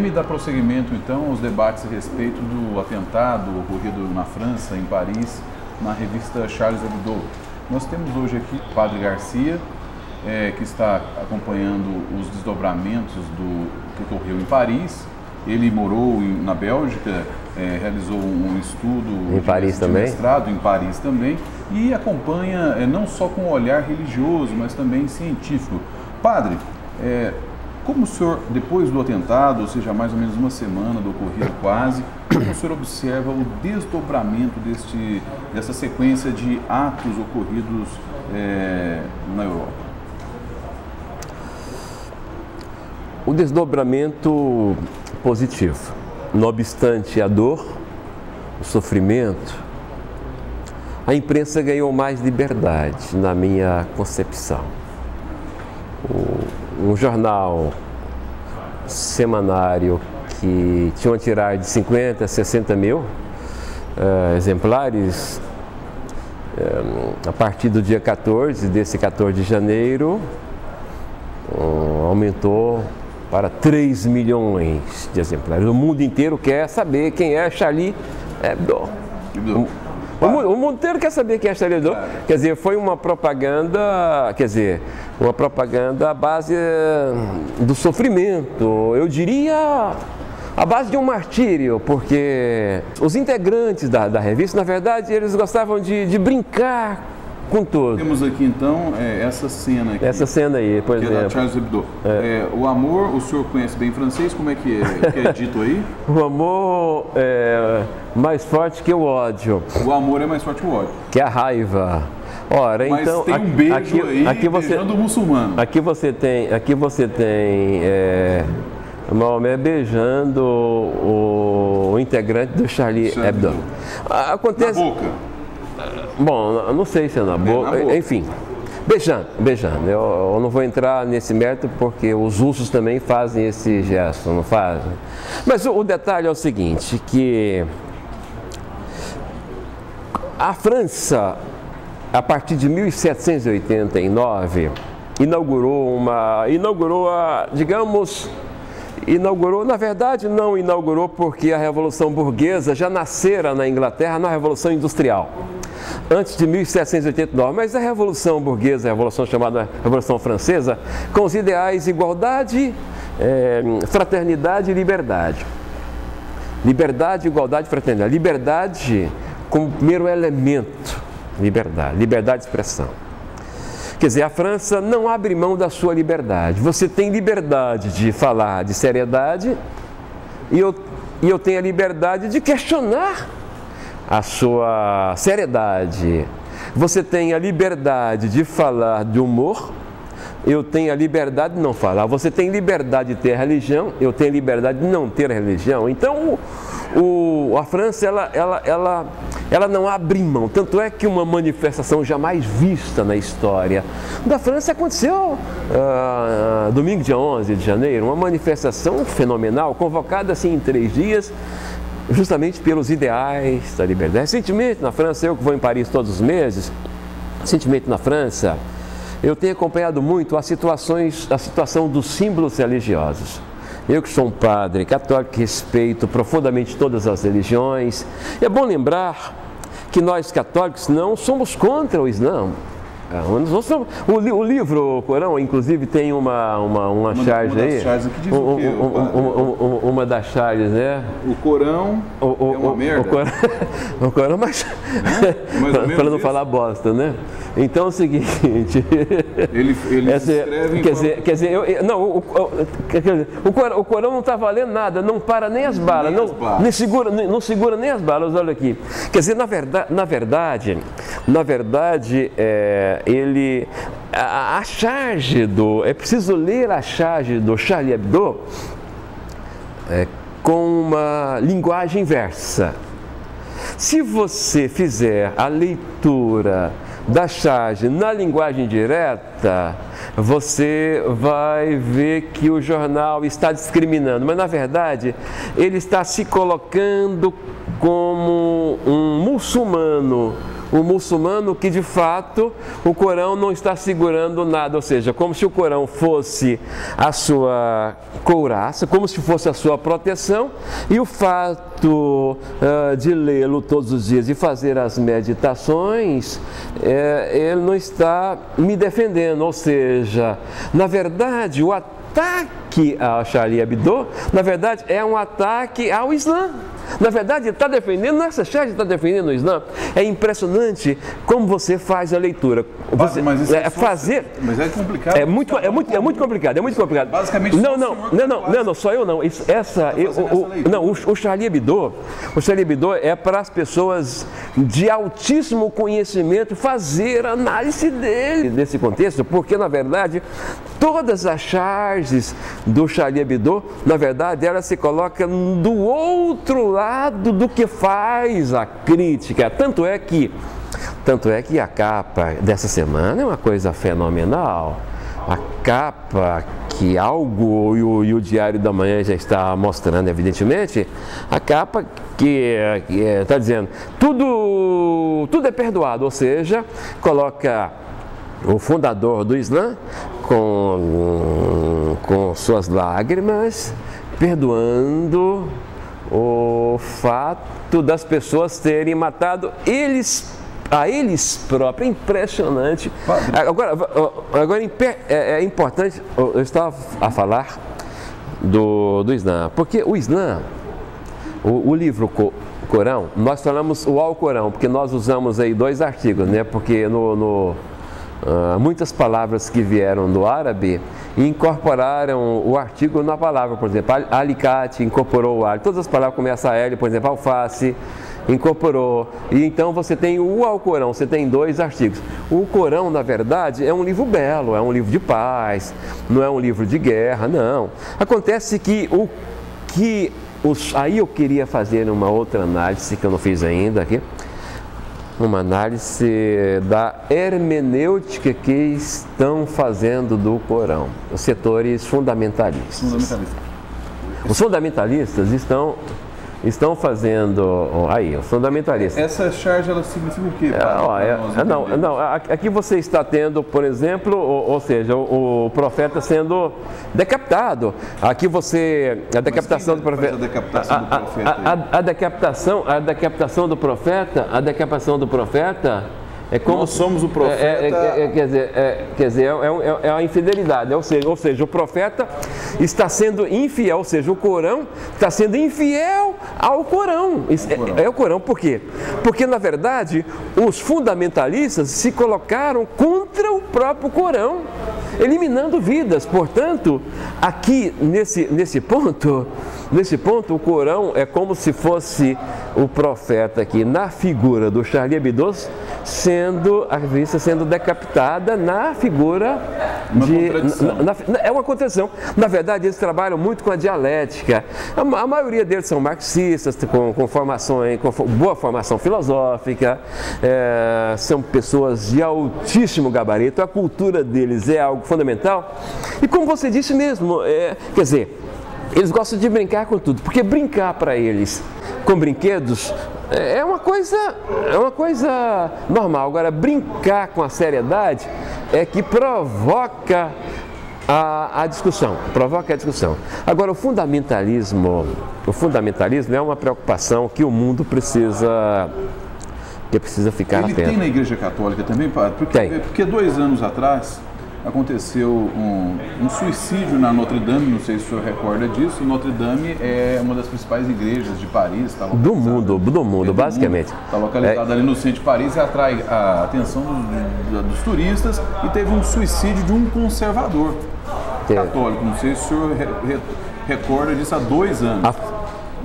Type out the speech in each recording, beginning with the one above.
PM dá prosseguimento, então, aos debates a respeito do atentado ocorrido na França, em Paris, na revista Charles Hebdo. Nós temos hoje aqui o Padre Garcia, que está acompanhando os desdobramentos do que ocorreu em Paris. Ele morou na Bélgica, realizou um estudo em Paris também, mestrado em Paris também, e acompanha não só com um olhar religioso, mas também científico. Padre, como o senhor, depois do atentado, ou seja, mais ou menos uma semana do ocorrido quase, como o senhor observa o desdobramento dessa sequência de atos ocorridos na Europa? O desdobramento positivo. Não obstante a dor, o sofrimento, a imprensa ganhou mais liberdade, na minha concepção. Um jornal semanário que tinha uma tiragem de 50, 60 mil exemplares, a partir do dia 14, desse 14 de janeiro, aumentou para 3 milhões de exemplares. O mundo inteiro quer saber quem é Charlie Hebdo. O mundo inteiro quer saber quem é Charlie Hebdo. Quer dizer, foi uma propaganda, à base do sofrimento, eu diria, à base de um martírio, porque os integrantes da revista, na verdade, eles gostavam de brincar com tudo. Temos aqui então essa cena aqui. Essa cena aí, por exemplo. Que é da Charles Hebdo. O amor, o senhor conhece bem francês, como é que é dito aí? O amor é mais forte que o ódio. O amor é mais forte que o ódio. Que a raiva. Ora, mas então, tem um beijo aqui beijando o muçulmano. Aqui você tem Maomé beijando o integrante do Charlie Hebdo. Acontece... Na boca. Bom, não sei se é na boca, enfim, beijando. Eu não vou entrar nesse mérito porque os russos também fazem esse gesto, não fazem? Mas o detalhe é o seguinte, que a França, a partir de 1789, inaugurou, na verdade não inaugurou porque a Revolução Burguesa já nascera na Inglaterra na Revolução Industrial, antes de 1789, mas a Revolução Burguesa, a Revolução chamada Revolução Francesa, com os ideais igualdade, fraternidade e liberdade. Liberdade, igualdade e fraternidade. Liberdade como primeiro elemento, liberdade de expressão. Quer dizer, a França não abre mão da sua liberdade. Você tem liberdade de falar de seriedade e eu tenho a liberdade de questionar a sua seriedade. Você tem a liberdade de falar de humor, eu tenho a liberdade de não falar. Você tem liberdade de ter religião, eu tenho a liberdade de não ter religião. Então, a França, ela não abre mão. Tanto é que uma manifestação jamais vista na história da França aconteceu domingo, dia 11 de janeiro, uma manifestação fenomenal, convocada assim em 3 dias, justamente pelos ideais da liberdade. Recentemente na França, eu que vou em Paris todos os meses, recentemente na França, eu tenho acompanhado muito a situação dos símbolos religiosos. Eu que sou um padre católico, que respeito profundamente todas as religiões. É bom lembrar que nós católicos não somos contra o Islã. O livro, o Corão, inclusive tem uma charge aí. Uma das charges, né? O Corão é uma merda. O Corão, mas para não falar bosta, né? Então é o seguinte, ele escreve o Corão não está valendo nada, não para nem as balas, não segura nem as balas, olha aqui. Quer dizer, na verdade, a charge é preciso ler a charge do Charlie Hebdo com uma linguagem inversa. Se você fizer a leitura da charge na linguagem direta, você vai ver que o jornal está discriminando, mas na verdade ele está se colocando como um muçulmano o muçulmano que de fato o Corão não está segurando nada, ou seja, como se o Corão fosse a sua couraça, como se fosse a sua proteção, e o fato de lê-lo todos os dias e fazer as meditações, ele não está me defendendo, ou seja, na verdade o ataque a Charlie Hebdo, na verdade é um ataque ao Islã. Na verdade, ele está defendendo, essa charge está defendendo o Islã. É impressionante como você faz a leitura. Você, mas isso fazer. Mas é complicado. É muito complicado. Basicamente, não, só eu não. O Charlie Hebdo, é para as pessoas de altíssimo conhecimento fazer análise desse contexto, porque na verdade todas as charges do Charlie Hebdo, na verdade, ela se coloca do outro lado do que faz a crítica. Tanto é que a capa dessa semana é uma coisa fenomenal. A capa que algo e o Diário da Manhã já está mostrando, evidentemente, a capa que está dizendo tudo é perdoado, ou seja, coloca o fundador do Islã com suas lágrimas, perdoando o fato das pessoas terem matado a eles próprios. É impressionante. Agora é importante, eu estava a falar do Islã, porque o Islã, o livro Corão, nós falamos o Alcorão, porque nós usamos aí 2 artigos, né? Porque muitas palavras que vieram do árabe incorporaram o artigo na palavra, por exemplo, alicate incorporou o alho, todas as palavras começam a L, por exemplo, alface incorporou, e então você tem o Alcorão, você tem 2 artigos. O Corão, na verdade, é um livro belo, é um livro de paz, não é um livro de guerra, não. Acontece que aí eu queria fazer uma outra análise que eu não fiz ainda aqui, uma análise da hermenêutica que estão fazendo do Corão, os setores fundamentalistas. Os fundamentalistas estão fazendo, os fundamentalistas. Essa charge, ela significa o quê? Aqui você está tendo, por exemplo, ou seja, o profeta sendo decapitado. Aqui a decapitação do profeta. A decapitação do profeta é como nós somos o profeta. Quer dizer, é a infidelidade. Ou seja, o profeta está sendo infiel, ou seja, o Corão está sendo infiel ao Corão. É o Corão, por quê? Porque, na verdade, os fundamentalistas se colocaram contra o próprio Corão, eliminando vidas. Portanto, aqui nesse ponto, o Corão é como se fosse o profeta aqui, na figura do Charlie Hebdo, a revista sendo decapitada na figura é uma contradição. Na verdade, eles trabalham muito com a dialética. A maioria deles são marxistas, com boa formação filosófica, são pessoas de altíssimo gabarito, a cultura deles é algo fundamental. E como você disse mesmo, quer dizer, eles gostam de brincar com tudo, porque brincar para eles com brinquedos é uma coisa normal. Agora, brincar com a seriedade é que provoca a discussão. Agora, o fundamentalismo é uma preocupação que o mundo precisa ficar atento. Ele tem na Igreja Católica também, padre? Porque 2 anos atrás aconteceu um suicídio na Notre Dame, não sei se o senhor recorda disso. Notre Dame é uma das principais igrejas de Paris. Do mundo, basicamente. Está localizada ali no centro de Paris e atrai a atenção dos turistas, e teve um suicídio de um conservador católico. Não sei se o senhor recorda disso há 2 anos.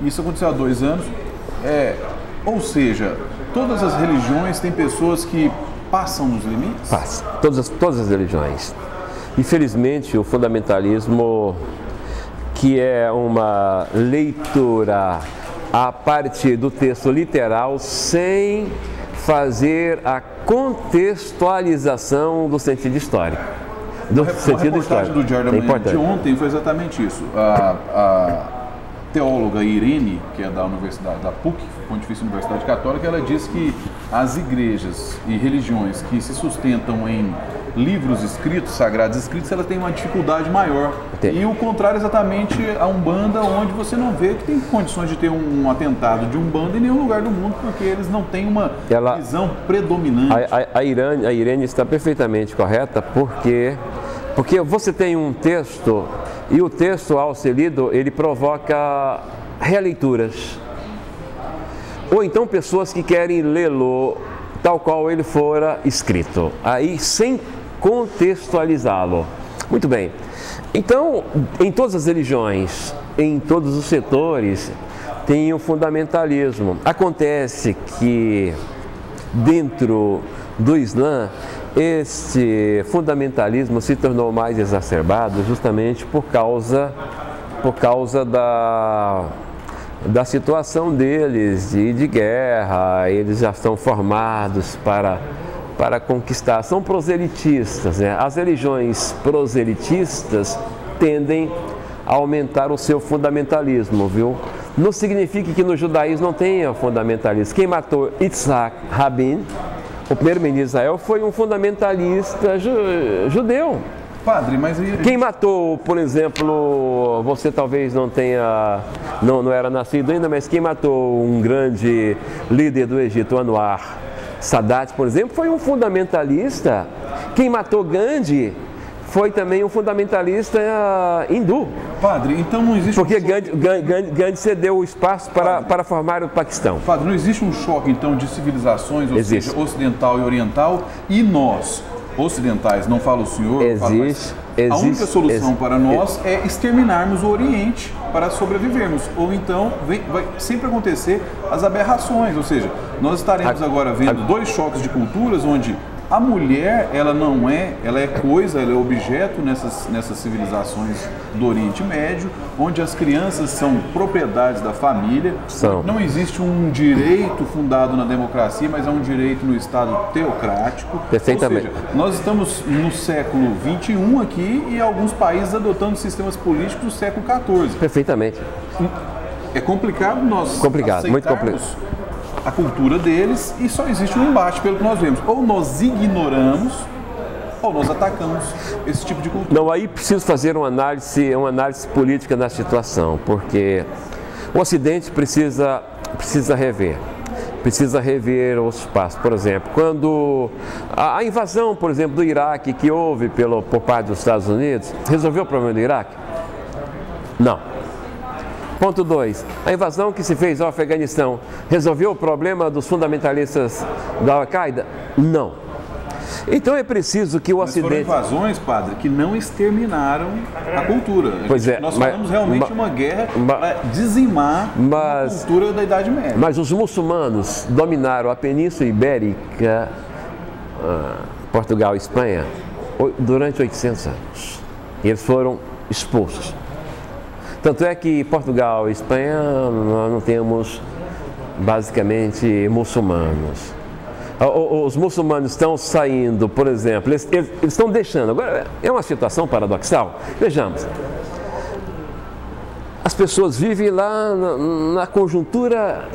Isso aconteceu há 2 anos. Ou seja, todas as religiões têm pessoas que passam nos limites? Passa. Todas as religiões. Infelizmente, o fundamentalismo, que é uma leitura a partir do texto literal, sem fazer a contextualização do sentido histórico. A reportagem do Diário da Manhã de ontem foi exatamente isso. teóloga Irene, que é da Universidade da PUC, Pontifícia Universidade Católica, ela diz que as igrejas e religiões que se sustentam em livros escritos, sagrados escritos, ela tem uma dificuldade maior. E o contrário exatamente a Umbanda, onde você não vê que tem condições de ter um atentado de Umbanda em nenhum lugar do mundo, porque eles não têm uma visão predominante. A Irene está perfeitamente correta, porque você tem um texto, e o texto, ao ser lido, ele provoca releituras. Ou então pessoas que querem lê-lo tal qual ele fora escrito, aí sem contextualizá-lo. Muito bem. Então, em todas as religiões, em todos os setores, tem o fundamentalismo. Acontece que dentro do Islã, este fundamentalismo se tornou mais exacerbado justamente por causa da situação deles de guerra. Eles já estão formados para conquistar, são proselitistas, né? As religiões proselitistas tendem a aumentar o seu fundamentalismo, viu? Não significa que no judaísmo não tenha fundamentalismo. Quem matou Yitzhak Rabin, o primeiro-ministro de Israel, foi um fundamentalista judeu. Padre, mas aí... Quem matou, por exemplo, você talvez não era nascido ainda, mas quem matou um grande líder do Egito, Anwar Sadat, por exemplo, foi um fundamentalista. Quem matou Gandhi foi também um fundamentalista hindu. Padre, então não existe... Porque Gandhi cedeu o espaço para formar o Paquistão. Padre, não existe um choque, então, de civilizações, ou seja, ocidental e oriental, e nós, ocidentais, não fala o senhor, a única solução para nós é exterminarmos o Oriente para sobrevivermos, ou então vai sempre acontecer as aberrações, ou seja, nós estaremos agora vendo dois choques de culturas onde a mulher, ela é coisa, ela é objeto nessas civilizações do Oriente Médio, onde as crianças são propriedades da família. Não existe um direito fundado na democracia, mas é um direito no Estado teocrático. Perfeitamente. Ou seja, nós estamos no século XXI aqui e alguns países adotando sistemas políticos do século XIV. Perfeitamente. É complicado nós muito complicado. A cultura deles, e só existe um embate pelo que nós vemos. Ou nós ignoramos, ou nós atacamos esse tipo de cultura. Não, aí preciso fazer uma análise política da situação, porque o Ocidente precisa rever os passos. Por exemplo, quando a invasão, por exemplo, do Iraque que houve por parte dos Estados Unidos, resolveu o problema do Iraque? Não. Ponto 2. A invasão que se fez ao Afeganistão resolveu o problema dos fundamentalistas da Al-Qaeda? Não. Então é preciso que o Ocidente... Foram invasões, padre, que não exterminaram a cultura. Nós falamos realmente uma guerra para dizimar a cultura da Idade Média. Mas os muçulmanos dominaram a Península Ibérica, Portugal e Espanha, durante 800 anos. E eles foram expulsos. Tanto é que Portugal e Espanha nós não temos basicamente muçulmanos. Os muçulmanos estão saindo, por exemplo, eles estão deixando. Agora, é uma situação paradoxal. Vejamos, as pessoas vivem lá na conjuntura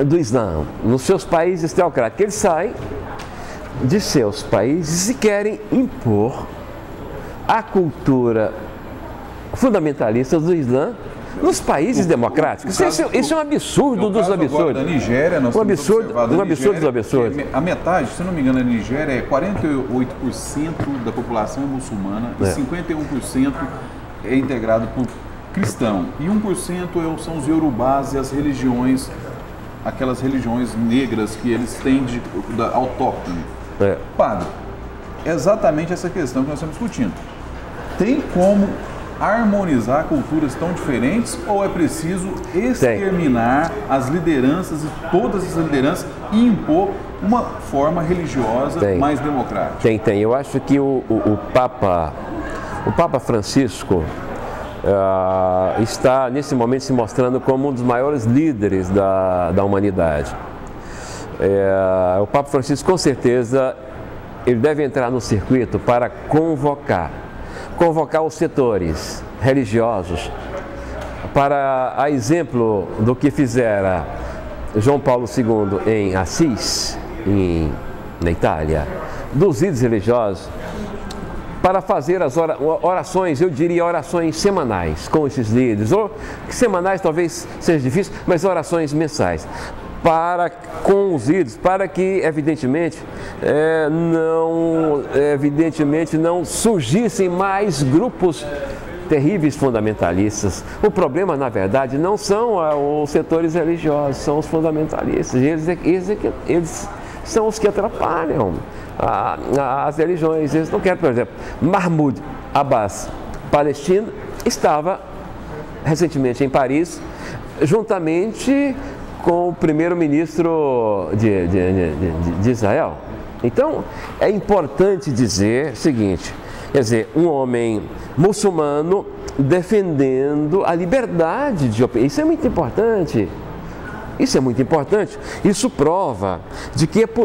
do Islã, nos seus países teocráticos. Eles saem de seus países e querem impor a cultura fundamentalista do Islã nos países democráticos. Isso é um absurdo dos absurdos. Da Nigéria, nós um absurdo dos absurdos. A metade, se não me engano, a Nigéria é 48% da população é muçulmana e 51% é integrado por cristão. E 1% são os iorubás e as religiões, aquelas religiões negras que eles têm autóctone. Padre, é exatamente essa questão que nós estamos discutindo. Tem como harmonizar culturas tão diferentes ou é preciso exterminar as lideranças e todas as lideranças e impor uma forma religiosa mais democrática? Tem. Eu acho que o Papa Francisco está nesse momento se mostrando como um dos maiores líderes da humanidade. O Papa Francisco, com certeza, ele deve entrar no circuito para convocar os setores religiosos para a exemplo do que fizera João Paulo II em Assis, na Itália, dos líderes religiosos, para fazer as orações, eu diria orações semanais com esses líderes, ou semanais talvez seja difícil, mas orações mensais, com os líderes, para que evidentemente não surgissem mais grupos terríveis fundamentalistas. O problema, na verdade, não são os setores religiosos, são os fundamentalistas. Eles são os que atrapalham as religiões. Eles não querem, por exemplo, Mahmoud Abbas, palestino, estava recentemente em Paris, juntamente com o primeiro-ministro de Israel. Então, é importante dizer o seguinte, quer dizer, um homem muçulmano defendendo a liberdade de opinião. Isso é muito importante. Isso é muito importante. Isso prova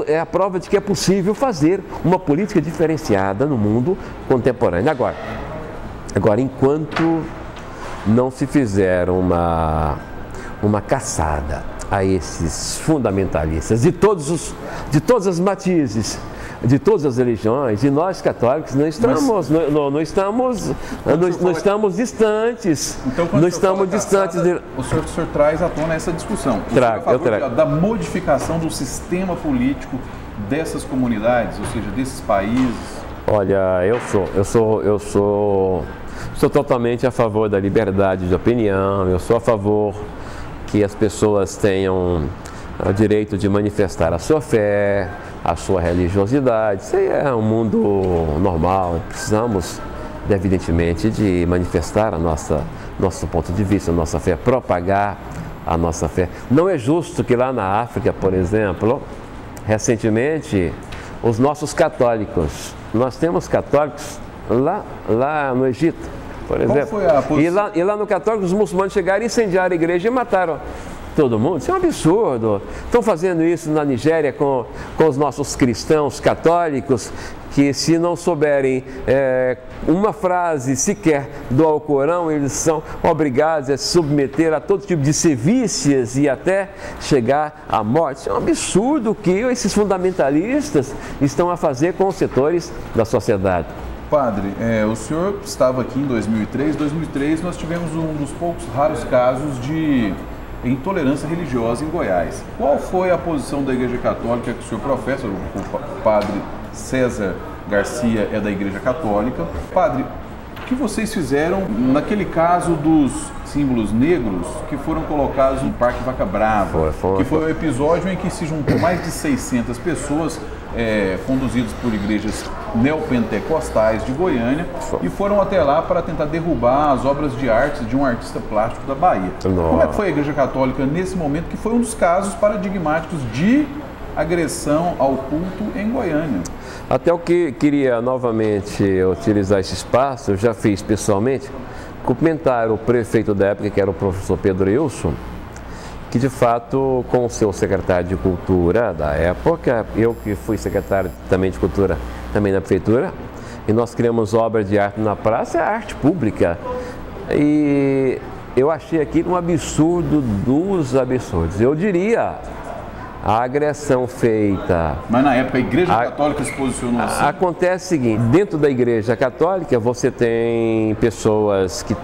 é a prova de que é possível fazer uma política diferenciada no mundo contemporâneo. Agora, enquanto não se fizer uma caçada a esses fundamentalistas de todas as matizes, de todas as religiões, e nós católicos não estamos distantes. Então, quando o senhor traz à tona essa discussão. Eu trago. Da modificação do sistema político dessas comunidades, ou seja, desses países. Olha, eu sou totalmente a favor da liberdade de opinião. Eu sou a favor que as pessoas tenham o direito de manifestar a sua fé, a sua religiosidade. Isso aí é um mundo normal. Precisamos, evidentemente, de manifestar nosso ponto de vista, a nossa fé, propagar a nossa fé. Não é justo que lá na África, por exemplo, recentemente, os nossos católicos, nós temos católicos lá no Egito, por exemplo. E lá no católico, os muçulmanos chegaram e incendiaram a igreja e mataram todo mundo. Isso é um absurdo. Estão fazendo isso na Nigéria com os nossos cristãos católicos, que se não souberem uma frase sequer do Alcorão, eles são obrigados a se submeter a todo tipo de sevícias e até chegar à morte. Isso é um absurdo que esses fundamentalistas estão a fazer com os setores da sociedade. Padre, o senhor estava aqui em 2003. Em 2003 nós tivemos um dos poucos raros casos de intolerância religiosa em Goiás. Qual foi a posição da Igreja Católica que o senhor professa? O padre César Garcia é da Igreja Católica. Padre, o que vocês fizeram naquele caso dos símbolos negros que foram colocados no Parque Vaca Brava? Que foi o episódio em que se juntou mais de 600 pessoas conduzidos por igrejas neopentecostais de Goiânia e foram até lá para tentar derrubar as obras de arte de um artista plástico da Bahia. Nossa. Como é que foi a Igreja Católica nesse momento, que foi um dos casos paradigmáticos de agressão ao culto em Goiânia? Até o que queria novamente utilizar esse espaço, eu já fiz pessoalmente, cumprimentar o prefeito da época, que era o professor Pedro Wilson, que de fato, com o seu secretário de Cultura da época, eu que fui secretário também de Cultura, também na prefeitura, e nós criamos obras de arte na praça, é arte pública. E eu achei aquilo um absurdo dos absurdos. Eu diria, a agressão feita... Mas na época a Igreja Católica se posicionou assim? Acontece o seguinte, dentro da Igreja Católica você tem pessoas que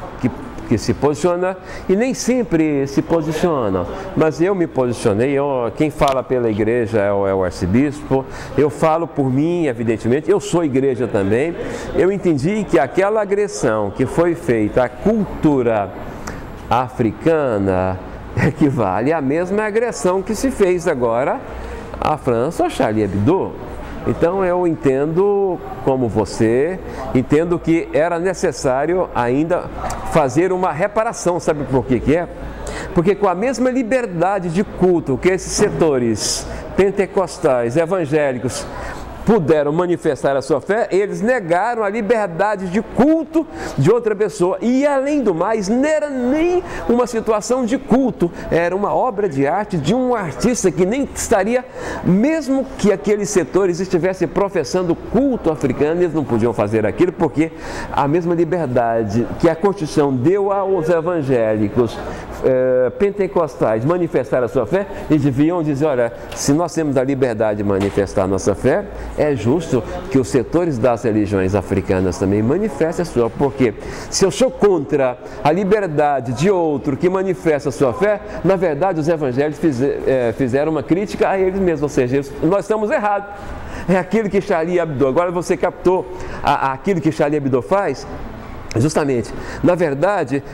se posiciona e nem sempre se posicionam, mas eu me posicionei. Quem fala pela igreja é o arcebispo, eu falo por mim, evidentemente, eu sou igreja também. Eu entendi que aquela agressão que foi feita à cultura africana equivale à mesma agressão que se fez agora à França, ao Charlie Hebdo. Então eu entendo, como você, entendo que era necessário ainda fazer uma reparação. Sabe por que é? Porque com a mesma liberdade de culto que esses setores pentecostais, evangélicos puderam manifestar a sua fé, eles negaram a liberdade de culto de outra pessoa. E além do mais, não era nem uma situação de culto, era uma obra de arte de um artista que nem estaria, mesmo que aqueles setores estivessem professando culto africano, eles não podiam fazer aquilo, porque a mesma liberdade que a Constituição deu aos evangélicos pentecostais manifestar a sua fé, eles deviam dizer: olha, se nós temos a liberdade de manifestar a nossa fé, é justo que os setores das religiões africanas também manifestem a sua, porque se eu sou contra a liberdade de outro que manifesta a sua fé, na verdade os evangélicos fizeram uma crítica a eles mesmos, ou seja, nós estamos errados. É aquilo que Charlie Hebdo, agora você captou aquilo que Charlie Hebdo faz? Justamente, na verdade,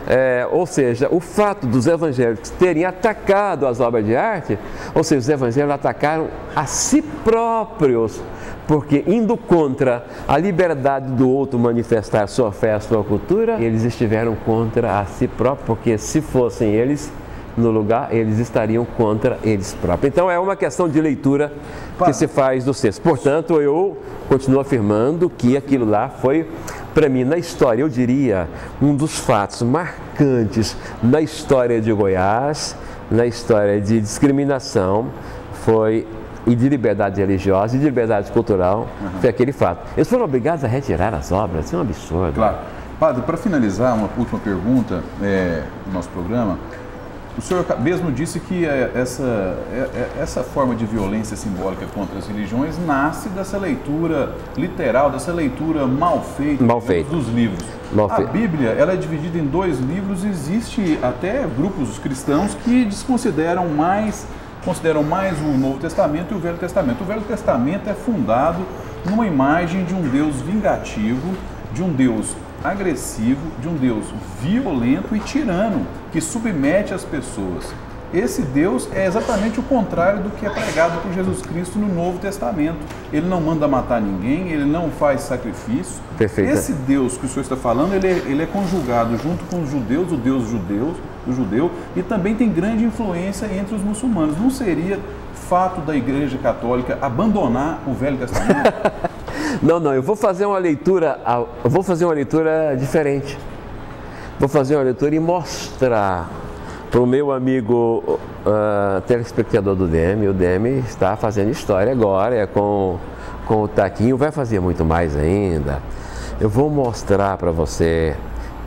ou seja, o fato dos evangélicos terem atacado as obras de arte, ou seja, os evangélicos atacaram a si próprios, porque indo contra a liberdade do outro manifestar sua fé, a sua cultura, eles estiveram contra a si próprios, porque se fossem eles no lugar, eles estariam contra eles próprios. Então é uma questão de leitura que se faz do texto. Portanto, eu continuo afirmando que aquilo lá foi, para mim, na história, eu diria, um dos fatos marcantes na história de Goiás, na história de discriminação, e de liberdade religiosa e de liberdade cultural, foi aquele fato. Eles foram obrigados a retirar as obras, isso é um absurdo. Claro. Padre, para finalizar, uma última pergunta do nosso programa. O senhor mesmo disse que essa forma de violência simbólica contra as religiões nasce dessa leitura literal, dessa leitura mal feita dos livros. A Bíblia, ela é dividida em 2 livros e existe até grupos cristãos que consideram mais o Novo Testamento e o Velho Testamento. O Velho Testamento é fundado numa imagem de um Deus vingativo, de um Deus agressivo, de um Deus violento e tirano, que submete as pessoas. Esse Deus é exatamente o contrário do que é pregado por Jesus Cristo no Novo Testamento. Ele não manda matar ninguém, ele não faz sacrifício. Perfeito. Esse Deus que o senhor está falando, ele é conjugado junto com os judeus, o Deus judeu, e também tem grande influência entre os muçulmanos. Não seria fato da Igreja Católica abandonar o Velho Testamento? Não, eu vou fazer uma leitura diferente. Vou fazer uma leitura e mostrar para o meu amigo telespectador do DM. O DM está fazendo história agora, com o Taquinho, vai fazer muito mais ainda. Eu vou mostrar para você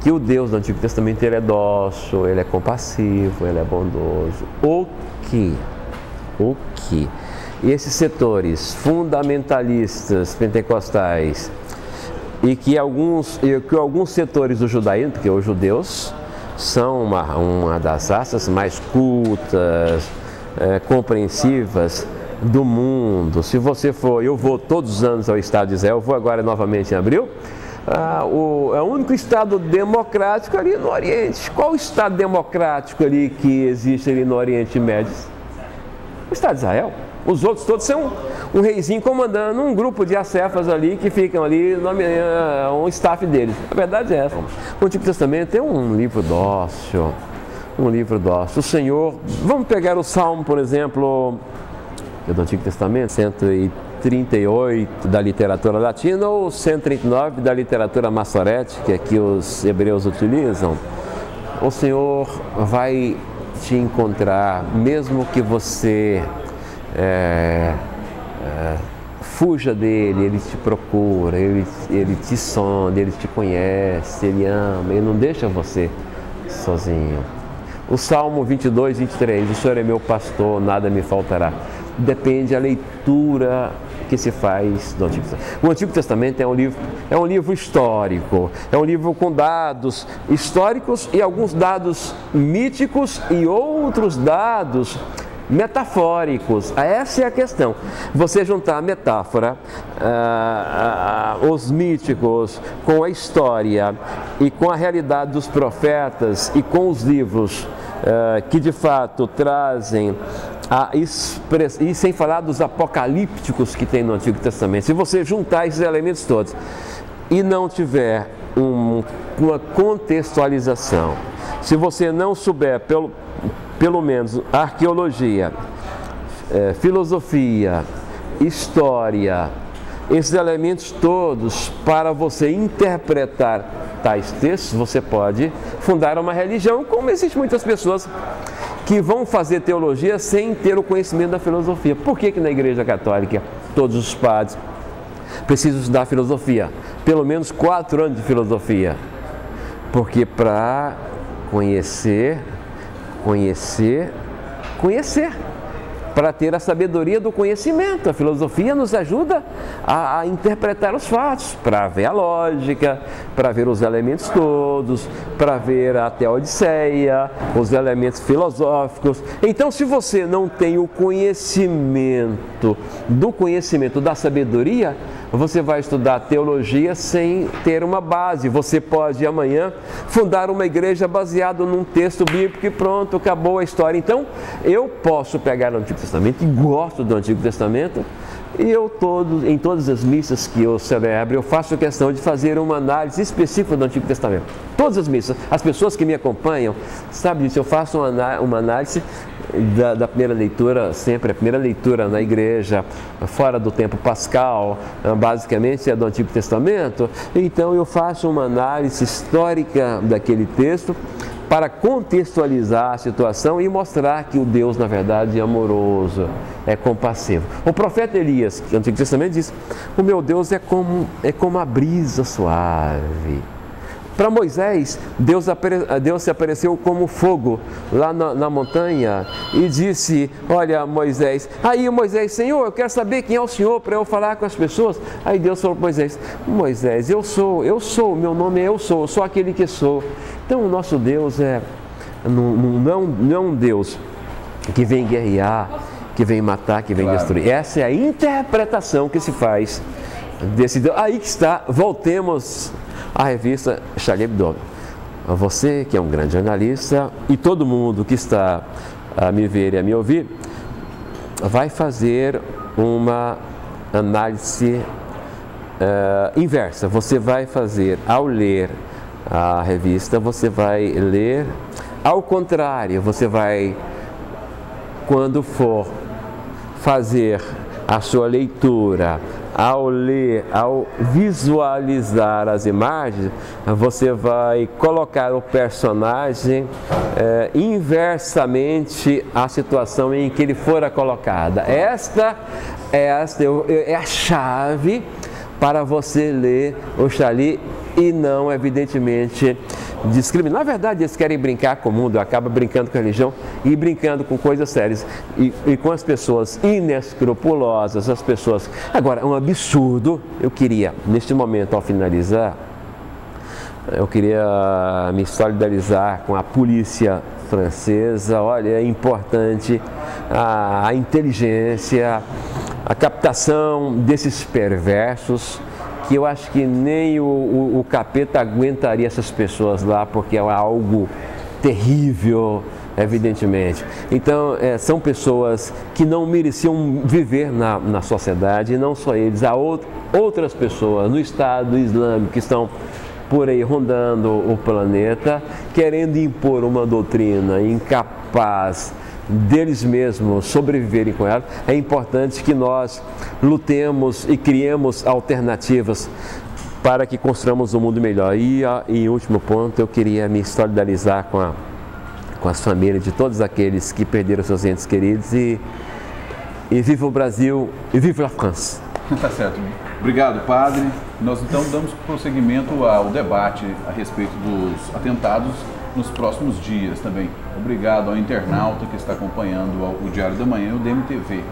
que o Deus do Antigo Testamento, ele é dócil, ele é compassivo, ele é bondoso. O que esses setores fundamentalistas pentecostais e que alguns setores do judaísmo, porque os judeus são uma das raças mais cultas, compreensivas do mundo. Se você for, eu vou todos os anos ao Estado de Israel, vou agora novamente em abril, é o único Estado democrático ali no Oriente. Qual o Estado democrático ali que existe ali no Oriente Médio? O Estado de Israel. Os outros todos são um reizinho comandando um grupo de acéfas ali que ficam ali, um staff deles. A verdade é essa. O Antigo Testamento é um livro dócil, O Senhor, vamos pegar o Salmo, por exemplo, que é do Antigo Testamento, 138 da literatura latina ou 139 da literatura maçorete, que aqui os hebreus utilizam. O Senhor vai te encontrar, mesmo que você fuja dele, ele te procura, ele te sonda, ele te conhece, ele ama, ele não deixa você sozinho. O Salmo 22, 23, o Senhor é meu pastor, nada me faltará. Depende da leitura que se faz do Antigo Testamento. O Antigo Testamento é um livro histórico, é um livro com dados históricos e alguns dados míticos e outros dados metafóricos. Essa é a questão. Você juntar a metáfora, os míticos, com a história e com a realidade dos profetas e com os livros que de fato trazem e sem falar dos apocalípticos que tem no Antigo Testamento. Se você juntar esses elementos todos e não tiver uma contextualização, se você não souber pelo menos arqueologia, filosofia, história, esses elementos todos para você interpretar tais textos, você pode fundar uma religião, como existem muitas pessoas que vão fazer teologia sem ter o conhecimento da filosofia. Por que na Igreja Católica todos os padres precisam estudar filosofia? Pelo menos 4 anos de filosofia. Porque para conhecer, para ter a sabedoria do conhecimento. A filosofia nos ajuda a interpretar os fatos, para ver a lógica, para ver os elementos todos, para ver até a Odisseia, os elementos filosóficos. Então, se você não tem o conhecimento da sabedoria, você vai estudar teologia sem ter uma base. Você pode amanhã fundar uma igreja baseada num texto bíblico e pronto, acabou a história. Então, eu posso pegar o Antigo Testamento e gosto do Antigo Testamento e em todas as missas que eu celebro, eu faço questão de fazer uma análise específica do Antigo Testamento. Todas as missas, as pessoas que me acompanham sabem disso, eu faço uma análise da primeira leitura, sempre a primeira leitura na igreja, fora do tempo pascal, basicamente é do Antigo Testamento. Então eu faço uma análise histórica daquele texto para contextualizar a situação e mostrar que o Deus, na verdade, é amoroso, é compassivo. O profeta Elias, no Antigo Testamento, diz: o meu Deus é como a brisa suave. Para Moisés, Deus se apareceu como fogo lá na montanha e disse: olha, Moisés, Senhor, eu quero saber quem é o Senhor para eu falar com as pessoas. Aí Deus falou para Moisés, eu sou, meu nome é eu sou aquele que sou. Então o nosso Deus não é um Deus que vem guerrear, que vem matar, que vem destruir. Essa é a interpretação que se faz desse Deus. Aí que está, voltemos à revista Charlie Hebdo. Você que é um grande jornalista e todo mundo que está a me ver e a me ouvir vai fazer uma análise inversa. Você vai fazer, ao ler a revista, você vai ler ao contrário. Você vai, quando for fazer a sua leitura, ao ler, ao visualizar as imagens, você vai colocar o personagem inversamente à situação em que ele fora colocada. Esta é a chave para você ler o Charlie e não, evidentemente, discriminar. Na verdade, eles querem brincar com o mundo, acabam brincando com a religião e brincando com coisas sérias e com as pessoas inescrupulosas, as pessoas... Agora, um absurdo, eu queria, neste momento, ao finalizar, eu queria me solidarizar com a polícia francesa. Olha, é importante a inteligência, a captação desses perversos, que eu acho que nem o capeta aguentaria essas pessoas lá, porque é algo terrível, evidentemente. Então, são pessoas que não mereciam viver na sociedade, e não só eles, há outras pessoas no Estado Islâmico que estão por aí rondando o planeta, querendo impor uma doutrina incapaz deles mesmos sobreviverem com ela. É importante que nós lutemos e criemos alternativas para que construamos um mundo melhor. E em último ponto, eu queria me solidarizar com as famílias de todos aqueles que perderam seus entes queridos e viva o Brasil e viva a France. Tá certo. Obrigado, padre. Nós então damos prosseguimento ao debate a respeito dos atentados nos próximos dias também. Obrigado ao internauta que está acompanhando o Diário da Manhã e o DMTV.